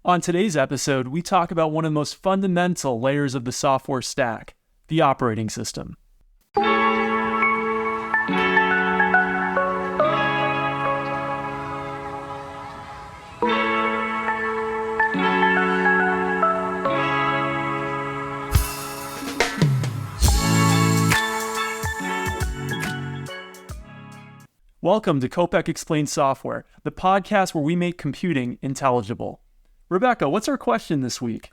On today's episode, we talk about one of the most fundamental layers of the software stack, the operating system. Welcome to Kopek Explains Software, the podcast where we make computing intelligible. Rebecca, what's our question this week?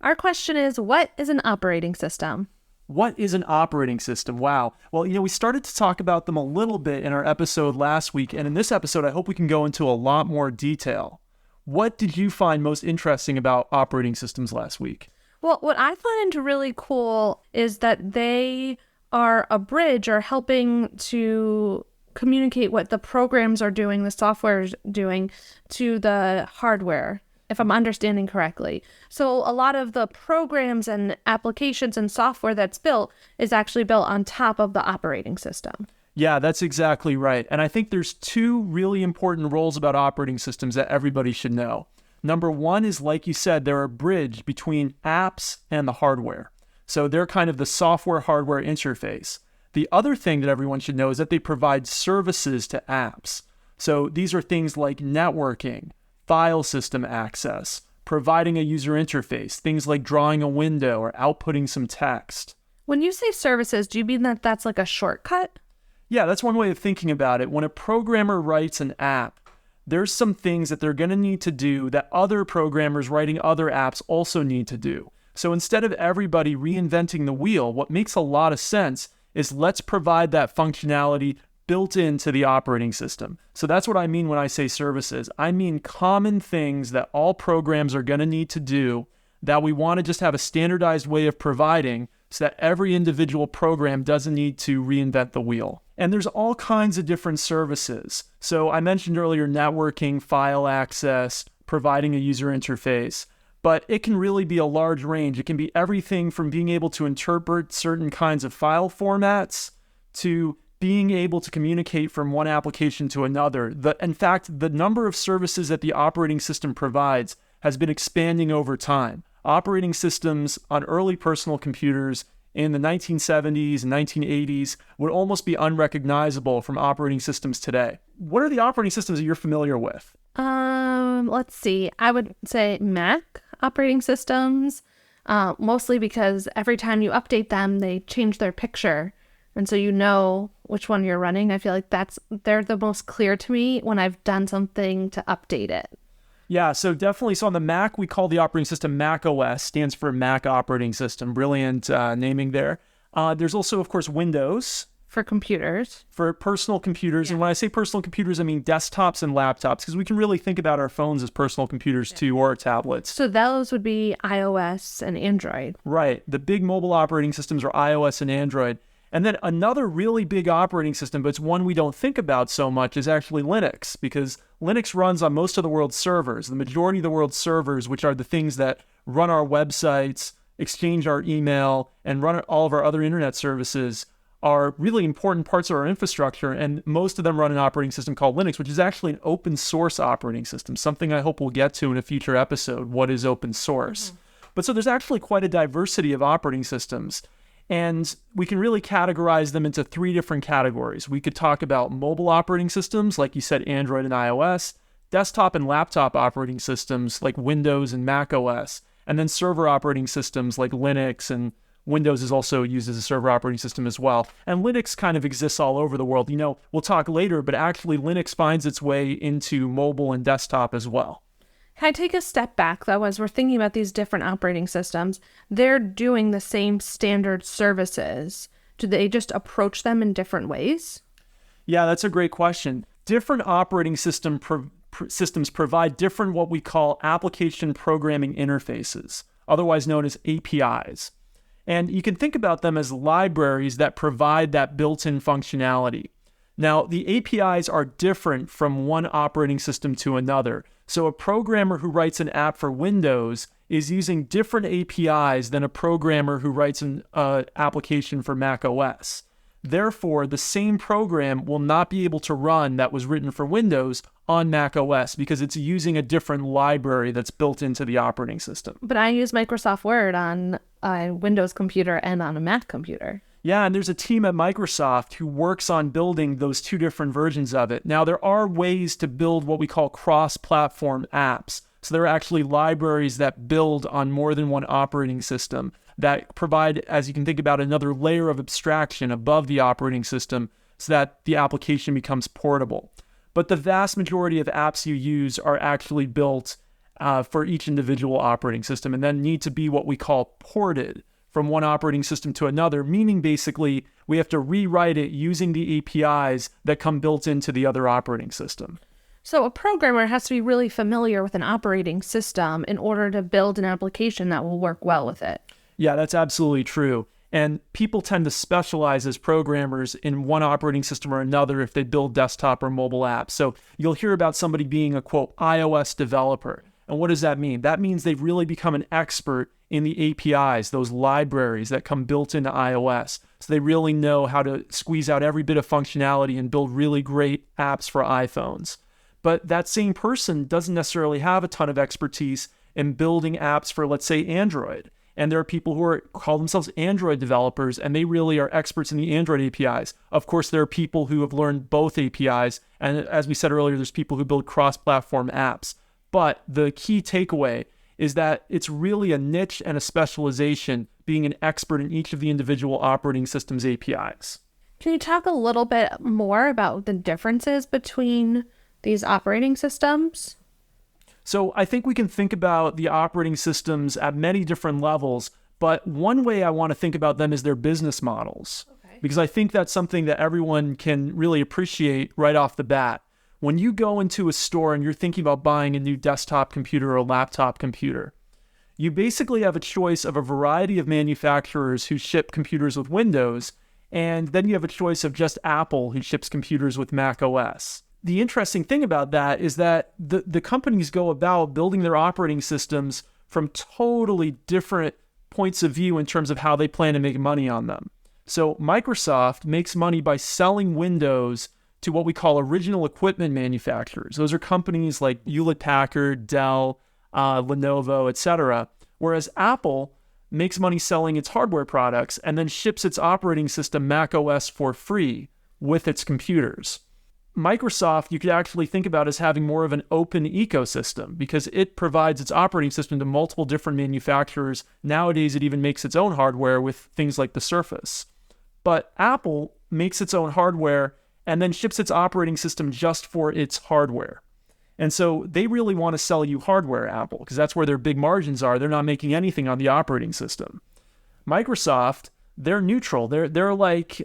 Our question is, what is an operating system? What is an operating system? Wow. Well, we started to talk about them a little bit in our episode last week, and in this episode, I hope we can go into a lot more detail. What did you find most interesting about operating systems last week? Well, what I find really cool is that they are a bridge or helping to communicate what the programs are doing, the software is doing, to the hardware, if I'm understanding correctly. So a lot of the programs and applications and software that's built is actually built on top of the operating system. Yeah, that's exactly right. And I think there's two really important roles about operating systems that everybody should know. Number one is, like you said, they're a bridge between apps and the hardware. So they're kind of the software-hardware interface. The other thing that everyone should know is that they provide services to apps. So these are things like networking, file system access, providing a user interface, things like drawing a window or outputting some text. When you say services, do you mean that that's like a shortcut? Yeah, that's one way of thinking about it. When a programmer writes an app, there's some things that they're going to need to do that other programmers writing other apps also need to do. So instead of everybody reinventing the wheel, what makes a lot of sense is let's provide that functionality built into the operating system. So that's what I mean when I say services. I mean common things that all programs are going to need to do that we want to just have a standardized way of providing so that every individual program doesn't need to reinvent the wheel. And there's all kinds of different services. So I mentioned earlier networking, file access, providing a user interface. But it can really be a large range. It can be everything from being able to interpret certain kinds of file formats to being able to communicate from one application to another. In fact, the number of services that the operating system provides has been expanding over time. Operating systems on early personal computers in the 1970s and 1980s would almost be unrecognizable from operating systems today. What are the operating systems that you're familiar with? Let's see. I would say Mac operating systems, mostly because every time you update them, they change their picture. And so you know which one you're running. I feel like they're the most clear to me when I've done something to update it. Yeah, so definitely. So on the Mac, we call the operating system Mac OS, stands for Mac Operating System. Brilliant naming there. There's also, of course, Windows. For computers. For personal computers. Yeah. And when I say personal computers, I mean desktops and laptops, because we can really think about our phones as personal computers too, or our tablets. So those would be iOS and Android. Right. The big mobile operating systems are iOS and Android. And then another really big operating system, but it's one we don't think about so much, is actually Linux, because Linux runs on most of the world's servers. The majority of the world's servers, which are the things that run our websites, exchange our email, and run all of our other internet services, are really important parts of our infrastructure, and most of them run an operating system called Linux, which is actually an open source operating system, something I hope we'll get to in a future episode. What is open source? But so there's actually quite a diversity of operating systems, and we can really categorize them into three different categories. We could talk about mobile operating systems, like you said, Android and iOS, desktop and laptop operating systems like Windows and Mac OS, and then server operating systems like Linux, and Windows is also used as a server operating system as well. And Linux kind of exists all over the world. We'll talk later, but actually Linux finds its way into mobile and desktop as well. Can I take a step back, though, as we're thinking about these different operating systems? They're doing the same standard services. Do they just approach them in different ways? Yeah, that's a great question. Different operating systems provide different what we call application programming interfaces, otherwise known as APIs. And you can think about them as libraries that provide that built-in functionality. Now, the APIs are different from one operating system to another. So a programmer who writes an app for Windows is using different APIs than a programmer who writes an application for Mac OS. Therefore, the same program will not be able to run that was written for Windows on Mac OS because it's using a different library that's built into the operating system. But I use Microsoft Word on a Windows computer and on a Mac computer. Yeah, and there's a team at Microsoft who works on building those two different versions of it. Now, there are ways to build what we call cross-platform apps. So there are actually libraries that build on more than one operating system that provide, as you can think about, another layer of abstraction above the operating system so that the application becomes portable. But the vast majority of apps you use are actually built for each individual operating system and then need to be what we call ported from one operating system to another, meaning basically we have to rewrite it using the APIs that come built into the other operating system. So a programmer has to be really familiar with an operating system in order to build an application that will work well with it. Yeah, that's absolutely true. And people tend to specialize as programmers in one operating system or another if they build desktop or mobile apps. So you'll hear about somebody being a, quote, iOS developer. And what does that mean? That means they've really become an expert in the APIs, those libraries that come built into iOS. So they really know how to squeeze out every bit of functionality and build really great apps for iPhones. But that same person doesn't necessarily have a ton of expertise in building apps for, let's say, Android. And there are people who call themselves Android developers, and they really are experts in the Android APIs. Of course, there are people who have learned both APIs. And as we said earlier, there's people who build cross-platform apps. But the key takeaway is that it's really a niche and a specialization, being an expert in each of the individual operating systems APIs. Can you talk a little bit more about the differences between these operating systems? So I think we can think about the operating systems at many different levels, but one way I want to think about them is their business models. Okay. Because I think that's something that everyone can really appreciate right off the bat. When you go into a store and you're thinking about buying a new desktop computer or a laptop computer, you basically have a choice of a variety of manufacturers who ship computers with Windows, and then you have a choice of just Apple who ships computers with Mac OS. The interesting thing about that is that the companies go about building their operating systems from totally different points of view in terms of how they plan to make money on them. So Microsoft makes money by selling Windows to what we call original equipment manufacturers. Those are companies like Hewlett-Packard, Dell, Lenovo, etc. Whereas Apple makes money selling its hardware products and then ships its operating system Mac OS for free with its computers. Microsoft, you could actually think about as having more of an open ecosystem because it provides its operating system to multiple different manufacturers. Nowadays, it even makes its own hardware with things like the Surface. But Apple makes its own hardware and then ships its operating system just for its hardware. And so they really want to sell you hardware, Apple, because that's where their big margins are. They're not making anything on the operating system. Microsoft, they're neutral. They're like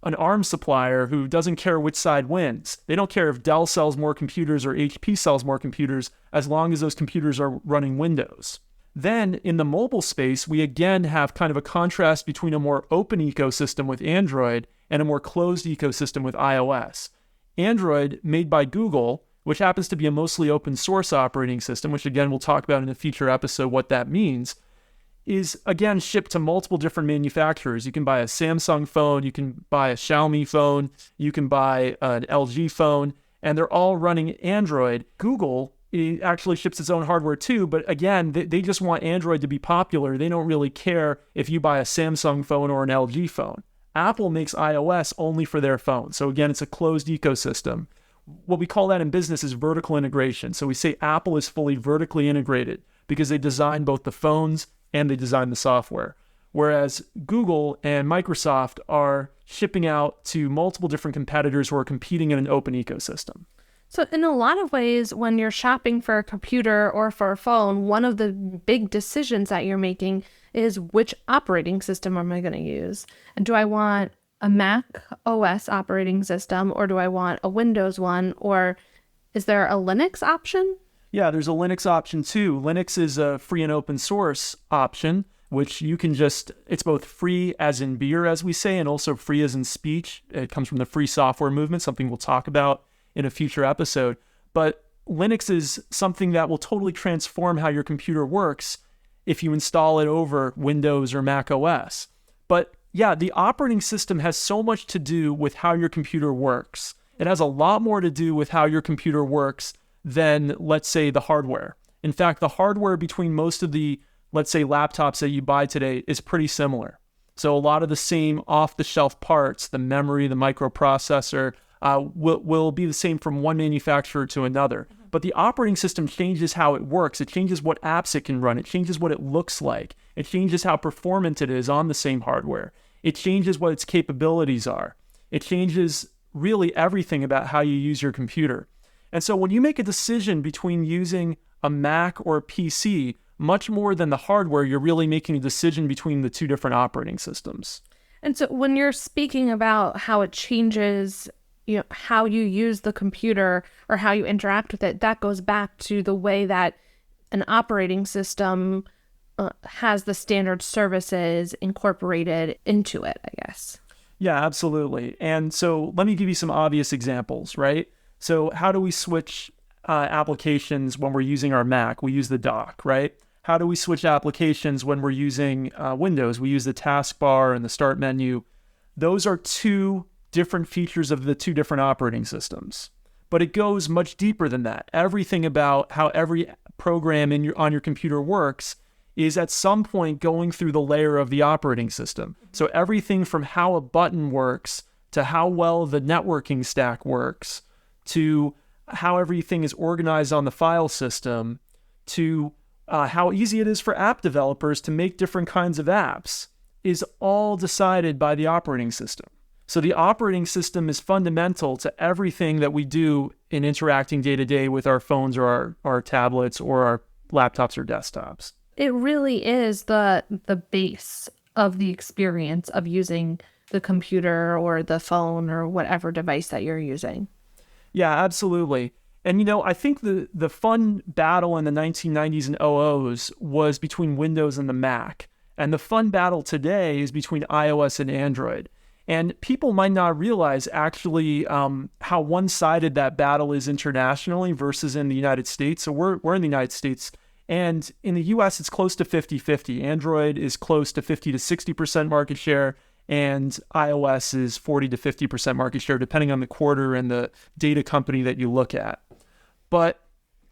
an arms supplier who doesn't care which side wins. They don't care if Dell sells more computers or HP sells more computers as long as those computers are running Windows. Then in the mobile space, we again have kind of a contrast between a more open ecosystem with Android and a more closed ecosystem with iOS. Android, made by Google, which happens to be a mostly open source operating system, which again we'll talk about in a future episode what that means, is again shipped to multiple different manufacturers. You can buy a Samsung phone, you can buy a Xiaomi phone, you can buy an LG phone, and they're all running Android. Google actually ships its own hardware too, but again, they just want Android to be popular. They don't really care if you buy a Samsung phone or an LG phone. Apple makes iOS only for their phone. So again, it's a closed ecosystem. What we call that in business is vertical integration. So we say Apple is fully vertically integrated because they design both the phones and they design the software. Whereas Google and Microsoft are shipping out to multiple different competitors who are competing in an open ecosystem. So in a lot of ways, when you're shopping for a computer or for a phone, one of the big decisions that you're making is which operating system am I going to use? And do I want a Mac OS operating system or do I want a Windows one? Or is there a Linux option? Yeah, there's a Linux option too. Linux is a free and open source option, which you can it's both free as in beer, as we say, and also free as in speech. It comes from the free software movement, something we'll talk about in a future episode. But Linux is something that will totally transform how your computer works if you install it over Windows or Mac OS. But Yeah, the operating system has so much to do with how your computer works. It has a lot more to do with how your computer works than, let's say, the hardware. In fact, the hardware between most of the, let's say, laptops that you buy today is pretty similar. So a lot of the same off-the-shelf parts, the memory, the microprocessor, will be the same from one manufacturer to another. But the operating system changes how it works. It changes what apps it can run. It changes what it looks like. It changes how performant it is on the same hardware. It changes what its capabilities are. It changes really everything about how you use your computer. And so when you make a decision between using a Mac or a PC, much more than the hardware, you're really making a decision between the two different operating systems. And so when you're speaking about how it changes, how you use the computer or how you interact with it, that goes back to the way that an operating system has the standard services incorporated into it, I guess. Yeah, absolutely. And so let me give you some obvious examples, right? So how do we switch applications when we're using our Mac? We use the dock, right? How do we switch applications when we're using Windows? We use the taskbar and the start menu. Those are two different features of the two different operating systems. But it goes much deeper than that. Everything about how every program on your computer works is at some point going through the layer of the operating system. So everything from how a button works to how well the networking stack works to how everything is organized on the file system to how easy it is for app developers to make different kinds of apps is all decided by the operating system. So the operating system is fundamental to everything that we do in interacting day to day with our phones or our tablets or our laptops or desktops. It really is the base of the experience of using the computer or the phone or whatever device that you're using. Yeah, absolutely. And, I think the fun battle in the 1990s and 00s was between Windows and the Mac. And the fun battle today is between iOS and Android. And people might not realize actually how one-sided that battle is internationally versus in the United States. So we're in the United States. And in the US, it's close to 50-50. Android is close to 50 to 60% market share. And iOS is 40 to 50% market share, depending on the quarter and the data company that you look at. But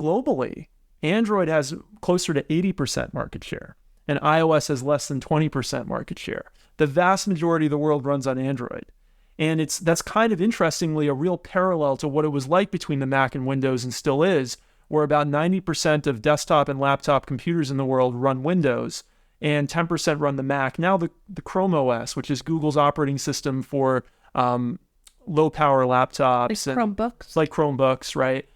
globally, Android has closer to 80% market share, and iOS has less than 20% market share. The vast majority of the world runs on Android. And that's kind of interestingly a real parallel to what it was like between the Mac and Windows and still is, where about 90% of desktop and laptop computers in the world run Windows, and 10% run the Mac. Now the Chrome OS, which is Google's operating system for low-power laptops. Like Chromebooks, right,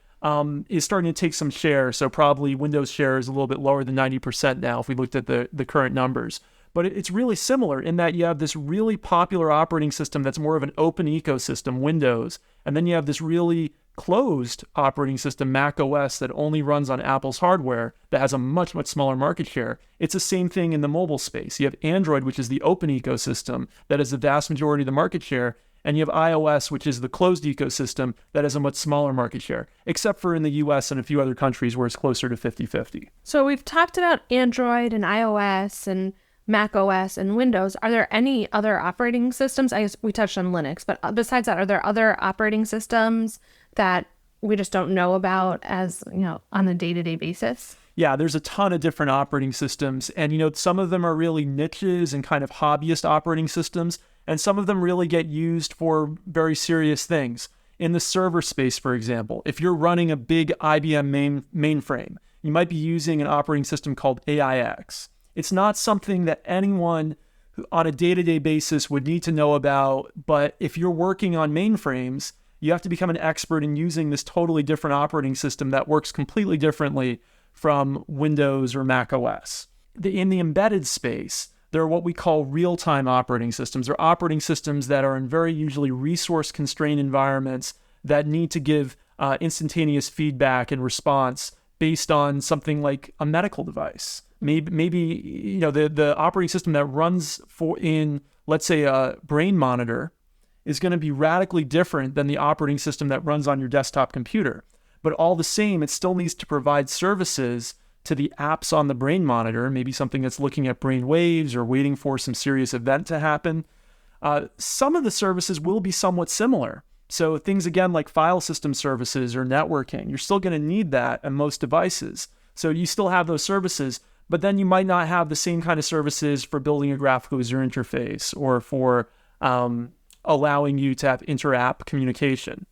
is starting to take some share. So probably Windows share is a little bit lower than 90% now if we looked at the current numbers. But it's really similar in that you have this really popular operating system that's more of an open ecosystem, Windows, and then you have this really closed operating system, Mac OS, that only runs on Apple's hardware that has a much, much smaller market share. It's the same thing in the mobile space. You have Android, which is the open ecosystem that has the vast majority of the market share, and you have iOS, which is the closed ecosystem that has a much smaller market share, except for in the US and a few other countries where it's closer to 50-50. So we've talked about Android and iOS and Mac OS and Windows. Are there any other operating systems? I guess we touched on Linux, but besides that, are there other operating systems that we just don't know about as, on a day-to-day basis? Yeah, there's a ton of different operating systems. And, some of them are really niches and kind of hobbyist operating systems. And some of them really get used for very serious things. In the server space, for example, if you're running a big IBM mainframe, you might be using an operating system called AIX. It's not something that anyone on a day-to-day basis would need to know about. But if you're working on mainframes, you have to become an expert in using this totally different operating system that works completely differently from Windows or Mac OS. In the embedded space, there are what we call real-time operating systems. They're operating systems that are in very usually resource-constrained environments that need to give instantaneous feedback and response based on something like a medical device. Maybe the operating system that runs in, let's say, a brain monitor is going to be radically different than the operating system that runs on your desktop computer. But all the same, it still needs to provide services to the apps on the brain monitor, maybe something that's looking at brain waves or waiting for some serious event to happen. Some of the services will be somewhat similar. So things, again, like file system services or networking, you're still going to need that on most devices. So you still have those services, but then you might not have the same kind of services for building a graphical user interface or for allowing you to have inter-app communication.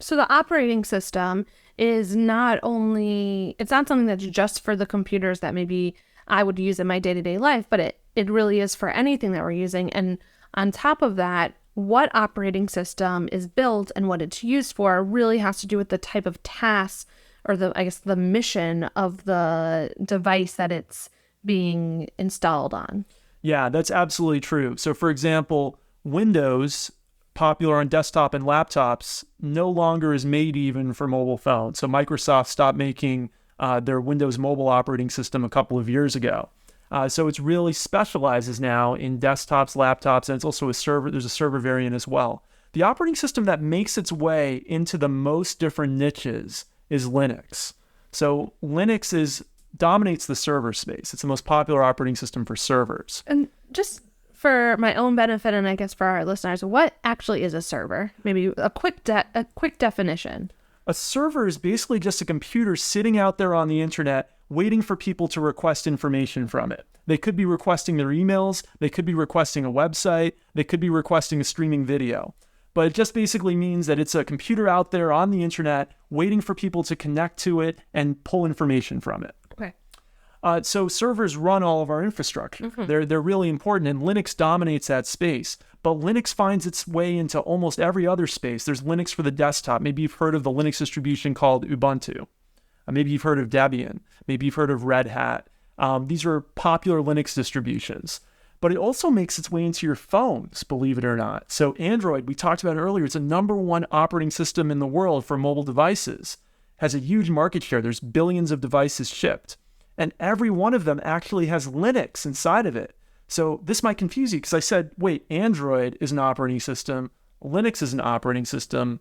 So the operating system is not something that's just for the computers that maybe I would use in my day-to-day life, but it really is for anything that we're using. And on top of that, what operating system is built and what it's used for really has to do with the type of tasks or the mission of the device that it's being installed on. Yeah, that's absolutely true. So for example, Windows, popular on desktop and laptops, no longer is made even for mobile phones. So Microsoft stopped making their Windows mobile operating system a couple of years ago. So it's really specializes now in desktops, laptops, and it's also there's a server variant as well. The operating system that makes its way into the most different niches is Linux. So Linux dominates the server space. It's the most popular operating system for servers. And just for my own benefit, and I guess for our listeners, what actually is a server? Maybe a quick definition. A server is basically just a computer sitting out there on the internet waiting for people to request information from it. They could be requesting their emails, they could be requesting a website, they could be requesting a streaming video. But it just basically means that it's a computer out there on the internet waiting for people to connect to it and pull information from it. Okay. So servers run all of our infrastructure. Mm-hmm. They're really important, and Linux dominates that space. But Linux finds its way into almost every other space. There's Linux for the desktop. Maybe you've heard of the Linux distribution called Ubuntu. Maybe you've heard of Debian. Maybe you've heard of Red Hat. These are popular Linux distributions. But it also makes its way into your phones, believe it or not. So Android, we talked about earlier, it's the number one operating system in the world for mobile devices. Has a huge market share. There's billions of devices shipped. And every one of them actually has Linux inside of it. So this might confuse you because I said, wait, Android is an operating system. Linux is an operating system.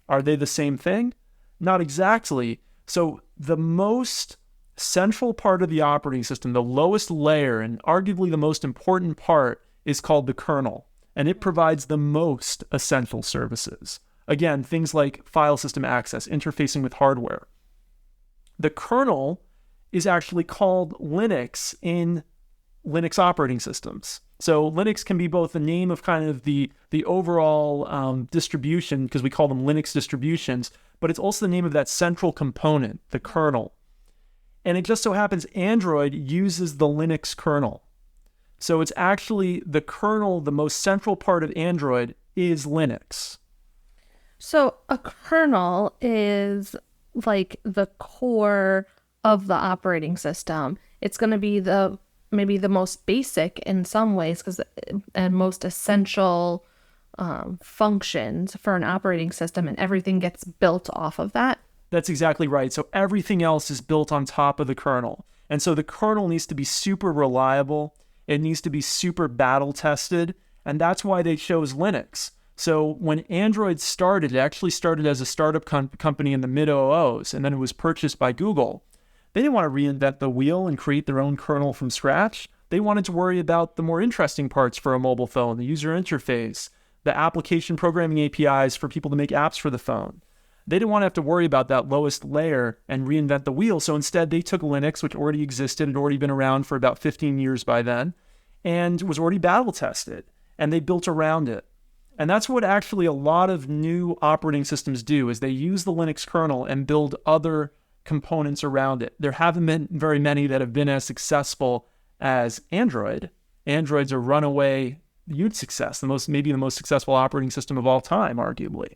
Are they the same thing? Not exactly. So the most central part of the operating system, the lowest layer and arguably the most important part, is called the kernel. And it provides the most essential services. Again, things like file system access, interfacing with hardware. The kernel is actually called Linux in Linux operating systems. So Linux can be both the name of kind of the overall distribution, because we call them Linux distributions, but it's also the name of that central component, the kernel. And it just so happens Android uses the Linux kernel. So it's actually the kernel, the most central part of Android is Linux. So a kernel is like the core of the operating system. It's going to be maybe the most basic in some ways and most essential functions for an operating system, and everything gets built off of that. That's exactly right. So everything else is built on top of the kernel. And so the kernel needs to be super reliable. It needs to be super battle tested. And that's why they chose Linux. So when Android started, it actually started as a startup company in the mid-00s, and then it was purchased by Google. They didn't want to reinvent the wheel and create their own kernel from scratch. They wanted to worry about the more interesting parts for a mobile phone, the user interface, the application programming APIs for people to make apps for the phone. They didn't want to have to worry about that lowest layer and reinvent the wheel. So instead, they took Linux, which already existed, had already been around for about 15 years by then, and was already battle tested, and they built around it. And that's what actually a lot of new operating systems do, is they use the Linux kernel and build other components around it. There haven't been very many that have been as successful as Android. Android's a runaway huge success, maybe the most successful operating system of all time, arguably.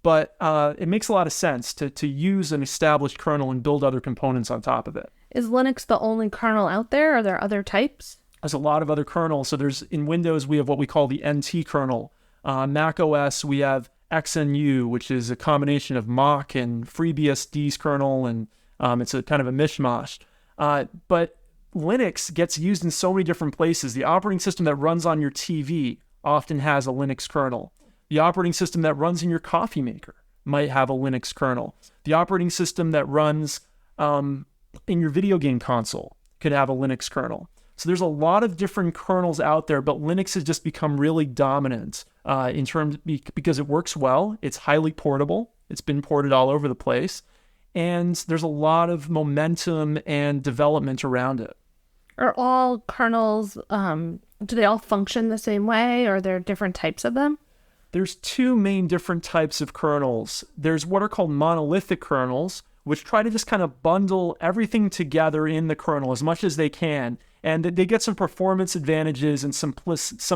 But it makes a lot of sense to use an established kernel and build other components on top of it. Is Linux the only kernel out there? Are there other types? There's a lot of other kernels. So in Windows, we have what we call the NT kernel. Mac OS, we have XNU, which is a combination of Mach and FreeBSD's kernel, and it's a kind of a mishmash. But Linux gets used in so many different places. The operating system that runs on your TV often has a Linux kernel. The operating system that runs in your coffee maker might have a Linux kernel. The operating system that runs in your video game console could have a Linux kernel. So there's a lot of different kernels out there, but Linux has just become really dominant in terms because it works well. It's highly portable. It's been ported all over the place. And there's a lot of momentum and development around it. Are all kernels, do they all function the same way, or are there different types of them? There's two main different types of kernels. There's what are called monolithic kernels, which try to just kind of bundle everything together in the kernel as much as they can. And they get some performance advantages and some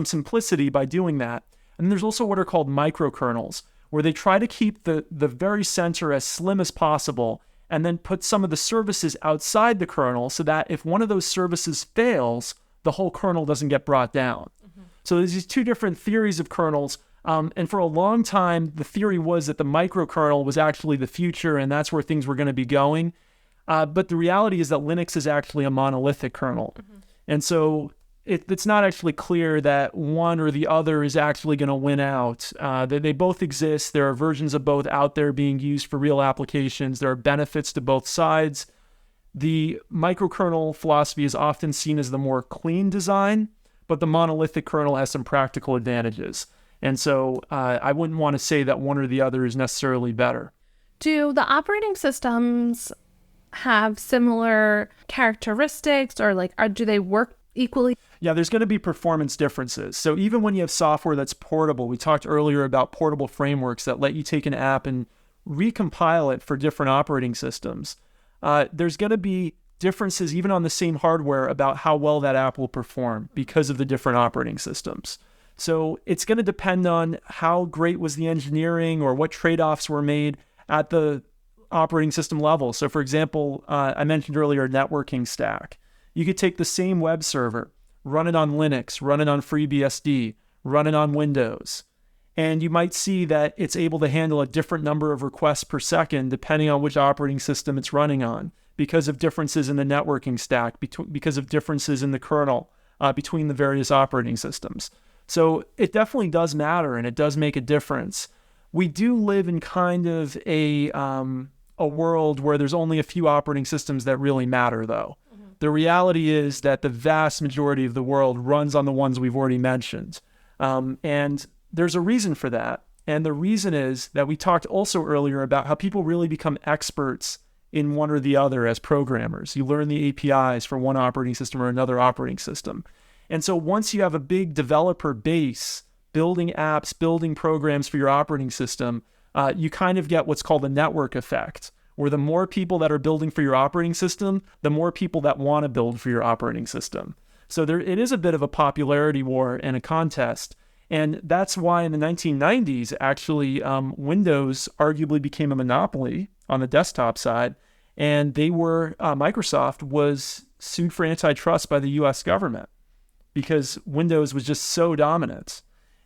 simplicity by doing that. And there's also what are called microkernels, where they try to keep the very center as slim as possible and then put some of the services outside the kernel so that if one of those services fails, the whole kernel doesn't get brought down. Mm-hmm. So there's these two different theories of kernels. And for a long time, the theory was that the microkernel was actually the future and that's where things were going to be going. But the reality is that Linux is actually a monolithic kernel. Mm-hmm. And so it's not actually clear that one or the other is actually going to win out. They both exist. There are versions of both out there being used for real applications. There are benefits to both sides. The microkernel philosophy is often seen as the more clean design, but the monolithic kernel has some practical advantages. And so I wouldn't want to say that one or the other is necessarily better. Do the operating systems have similar characteristics, or do they work equally? Yeah, there's going to be performance differences. So even when you have software that's portable, we talked earlier about portable frameworks that let you take an app and recompile it for different operating systems. There's going to be differences even on the same hardware about how well that app will perform because of the different operating systems. So it's going to depend on how great was the engineering or what trade-offs were made at the operating system level. So for example, I mentioned earlier networking stack. You could take the same web server, run it on Linux, run it on FreeBSD, run it on Windows, and you might see that it's able to handle a different number of requests per second depending on which operating system it's running on because of differences in the networking stack, because of differences in the kernel between the various operating systems. So it definitely does matter and it does make a difference. We do live in kind of a world where there's only a few operating systems that really matter, though. Mm-hmm. The reality is that the vast majority of the world runs on the ones we've already mentioned. And there's a reason for that. And the reason is that we talked also earlier about how people really become experts in one or the other as programmers. You learn the APIs for one operating system or another operating system. And so once you have a big developer base building apps, building programs for your operating system, you kind of get what's called a network effect, where the more people that are building for your operating system, the more people that want to build for your operating system. So it is a bit of a popularity war and a contest. And that's why in the 1990s, actually, Windows arguably became a monopoly on the desktop side. And Microsoft was sued for antitrust by the US government because Windows was just so dominant.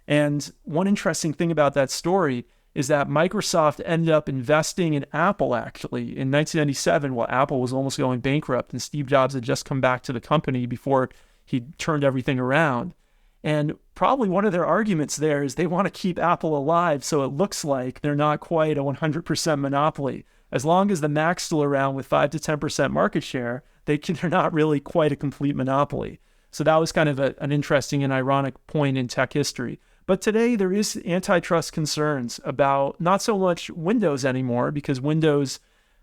And one interesting thing about that story is that Microsoft ended up investing in Apple, actually, in 1997, while Apple was almost going bankrupt and Steve Jobs had just come back to the company before he turned everything around. And probably one of their arguments there is they want to keep Apple alive so it looks like they're not quite a 100% monopoly. As long as the Mac's still around with 5 to 10% market share, they're not really quite a complete monopoly. So that was kind of an interesting and ironic point in tech history. But today there is antitrust concerns about not so much Windows anymore, because Windows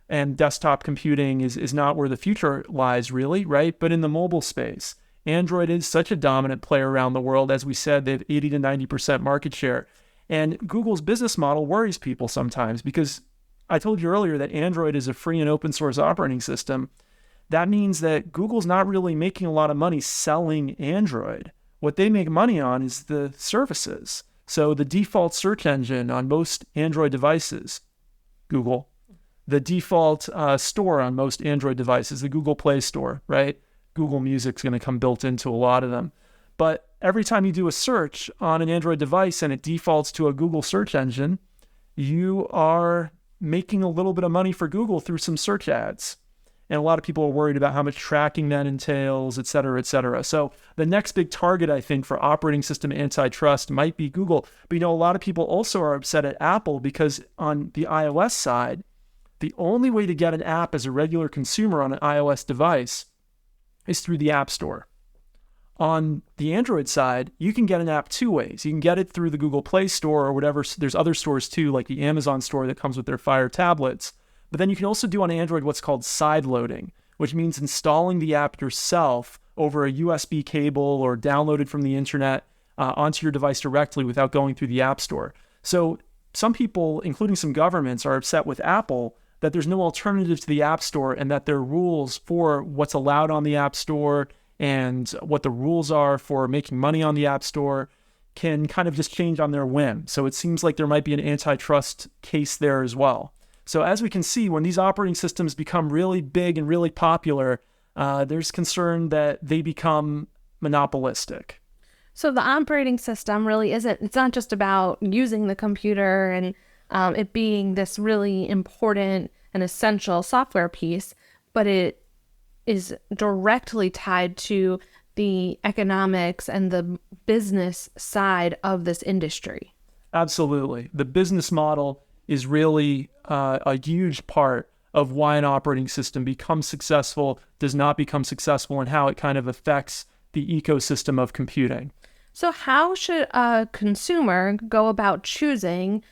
and desktop computing is not where the future lies really, right? But in the mobile space, Android is such a dominant player around the world. As we said, they have 80 to 90% market share. And Google's business model worries people sometimes because I told you earlier that Android is a free and open source operating system. That means that Google's not really making a lot of money selling Android. What they make money on is the services. So the default search engine on most Android devices, Google. The default store on most Android devices, the Google Play Store, right? Google Music's going to come built into a lot of them. But every time you do a search on an Android device and it defaults to a Google search engine, you are making a little bit of money for Google through some search ads. And a lot of people are worried about how much tracking that entails, et cetera, et cetera. So the next big target, I think, for operating system antitrust might be Google. But, a lot of people also are upset at Apple because on the iOS side, the only way to get an app as a regular consumer on an iOS device is through the App Store. On the Android side, you can get an app two ways. You can get it through the Google Play Store or whatever. There's other stores too, like the Amazon store that comes with their Fire tablets. But then you can also do on Android what's called side loading, which means installing the app yourself over a USB cable or downloaded from the internet onto your device directly without going through the App Store. So some people, including some governments, are upset with Apple that there's no alternative to the App Store and that their rules for what's allowed on the App Store and what the rules are for making money on the App Store can kind of just change on their whim. So it seems like there might be an antitrust case there as well. So as we can see, when these operating systems become really big and really popular, there's concern that they become monopolistic. So the operating system really it's not just about using the computer and it being this really important and essential software piece, but it is directly tied to the economics and the business side of this industry. Absolutely. The business model is really a huge part of why an operating system becomes successful, does not become successful, and how it kind of affects the ecosystem of computing. So how should a consumer go about choosing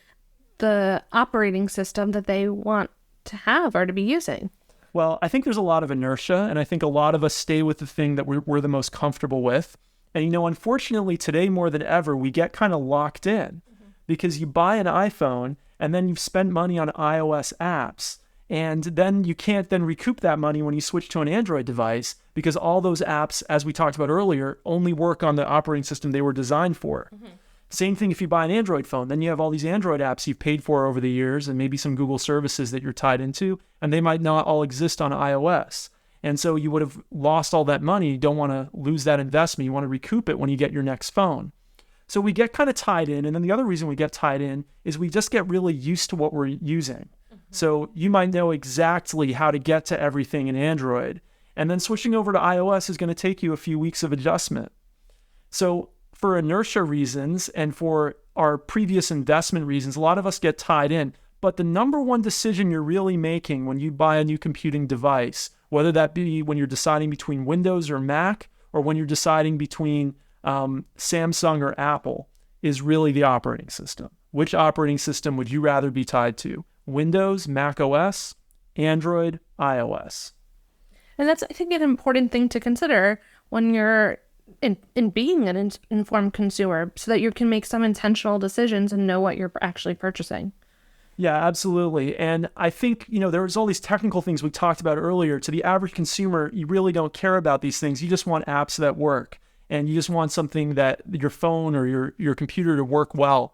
the operating system that they want to have or to be using? Well, I think there's a lot of inertia, and I think a lot of us stay with the thing that we're the most comfortable with. And, unfortunately, today more than ever, we get kind of locked in because you buy an iPhone and then you've spent money on iOS apps. And then you can't then recoup that money when you switch to an Android device because all those apps, as we talked about earlier, only work on the operating system they were designed for. Same thing if you buy an Android phone. Then you have all these Android apps you've paid for over the years and maybe some Google services that you're tied into, and they might not all exist on iOS. And so you would have lost all that money. You don't want to lose that investment. You want to recoup it when you get your next phone. So we get kind of tied in. And then the other reason we get tied in is we just get really used to what we're using. So you might know exactly how to get to everything in Android. And then switching over to iOS is going to take you a few weeks of adjustment. So for inertia reasons and for our previous investment reasons, a lot of us get tied in. But the number one decision you're really making when you buy a new computing device, whether that be when you're deciding between Windows or Mac, or when you're deciding between Samsung or Apple, is really the operating system. Which operating system would you rather be tied to? Windows, Mac OS, Android, iOS. And that's, I think, an important thing to consider when you're in being an informed consumer so that you can make some intentional decisions and know what you're actually purchasing. Yeah, absolutely. And I think, there's all these technical things we talked about earlier. To the average consumer, you really don't care about these things. You just want apps that work. And you just want something that your phone or your computer to work well.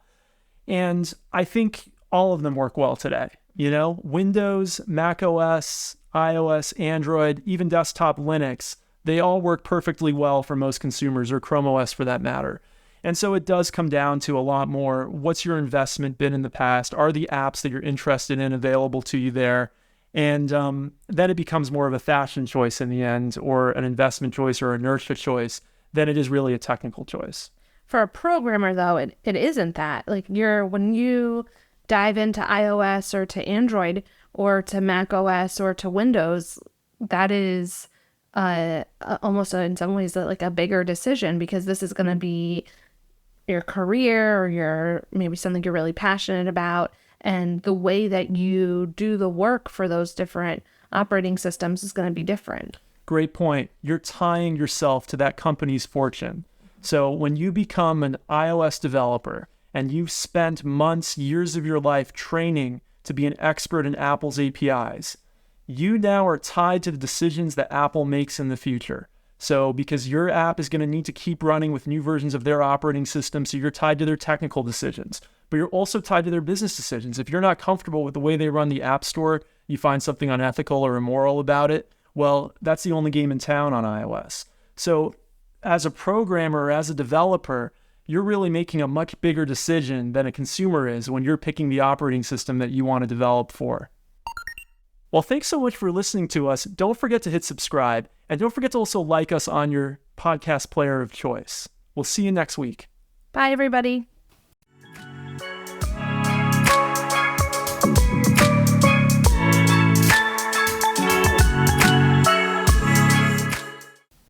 And I think all of them work well today. Windows, Mac OS, iOS, Android, even desktop Linux, they all work perfectly well for most consumers, or Chrome OS for that matter. And so it does come down to a lot more, what's your investment been in the past? Are the apps that you're interested in available to you there? And then it becomes more of a fashion choice in the end, or an investment choice or inertia choice, than it is really a technical choice. For a programmer, though, it isn't that. When you dive into iOS or to Android or to Mac OS or to Windows, that is almost in some ways like a bigger decision, because this is going to be your career or maybe something you're really passionate about. And the way that you do the work for those different operating systems is going to be different. Great point. You're tying yourself to that company's fortune. So when you become an iOS developer and you've spent months, years of your life training to be an expert in Apple's APIs, you now are tied to the decisions that Apple makes in the future. So because your app is going to need to keep running with new versions of their operating system, so you're tied to their technical decisions, but you're also tied to their business decisions. If you're not comfortable with the way they run the App Store, you find something unethical or immoral about it, well, that's the only game in town on iOS. So as a programmer or as a developer, you're really making a much bigger decision than a consumer is when you're picking the operating system that you want to develop for. Well, thanks so much for listening to us. Don't forget to hit subscribe, and don't forget to also like us on your podcast player of choice. We'll see you next week. Bye, everybody.